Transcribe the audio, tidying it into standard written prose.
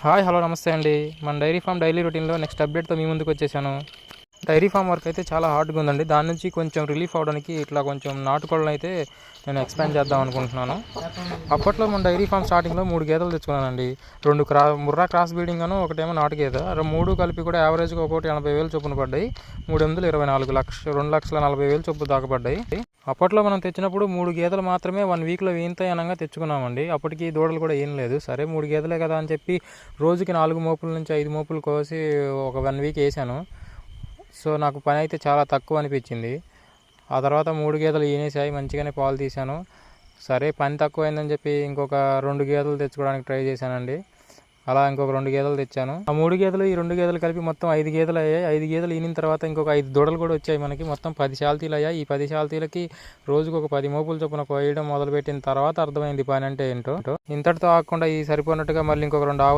Hi hello నమస్తే అండి. మన డైరీ ఫామ్ డైలీ రొటీన్లో నెక్స్ట్ అప్డేట్తో మీ ముందుకు వచ్చేసాను. డైరీ ఫామ్ వర్క్ అయితే చాలా హార్డ్గా ఉందండి. దాని నుంచి కొంచెం రిలీఫ్ అవ్వడానికి ఇట్లా కొంచెం నాటుకోళ్ళని అయితే నేను ఎక్స్పాండ్ చేద్దాం అనుకుంటున్నాను. అప్పట్లో మన డైరీ ఫామ్ స్టార్టింగ్లో 3 గేదెలు తెచ్చుకున్నానండి. 2 ముర్రా క్రాస్ బ్రీడింగ్ అను ఒకటేమో నాటు గేదె. 3 కలిపి కూడా యావరేజ్గా ఒక్కొక్కటి 80,000 చొప్పున పడ్డాయి. 3 లక్ష 2,40,000 చొప్పున దాకా పడ్డాయి. అప్పట్లో మనం తెచ్చినప్పుడు 3 గేదెలు మాత్రమే 1 వీక్లో ఈంతాయి అనగా తెచ్చుకున్నామండి. అప్పటికి దూడలు కూడా ఏం లేదు. సరే 3 గేదెలే కదా అని చెప్పి రోజుకి 4 మోపుల నుంచి 5 మోపులు కోసి ఒక 1 వీక్ వేసాను. సో నాకు పని అయితే చాలా తక్కువ అనిపించింది. ఆ తర్వాత 3 గేదెలు ఈనేసాయి, మంచిగానే పాలు తీశాను. సరే పని తక్కువైందని చెప్పి ఇంకొక 2 గేదెలు తెచ్చుకోవడానికి ట్రై చేశానండి. అలా ఇంకొక 2 గేదెలు తెచ్చాను. ఆ 3 గేదెలు ఈ 2 గేదెలు కలిపి మొత్తం 5 గేదెలు అయ్యాయి. 5 గేదెలు ఈనిన తర్వాత ఇంకొక 5 దూడలు కూడా వచ్చాయి మనకి. మొత్తం 10 శాల్తీలు అయ్యాయి. ఈ 10 శాల్తీలకి రోజుకు ఒక 10 మోపులు చొప్పున కోయడం మొదలుపెట్టిన తర్వాత అర్థమైంది పని అంటే ఏంటో. ఇంతటితో ఆగకుండా ఈ సరిపోయినట్టుగా మళ్ళీ ఇంకొక 2 ఆవులు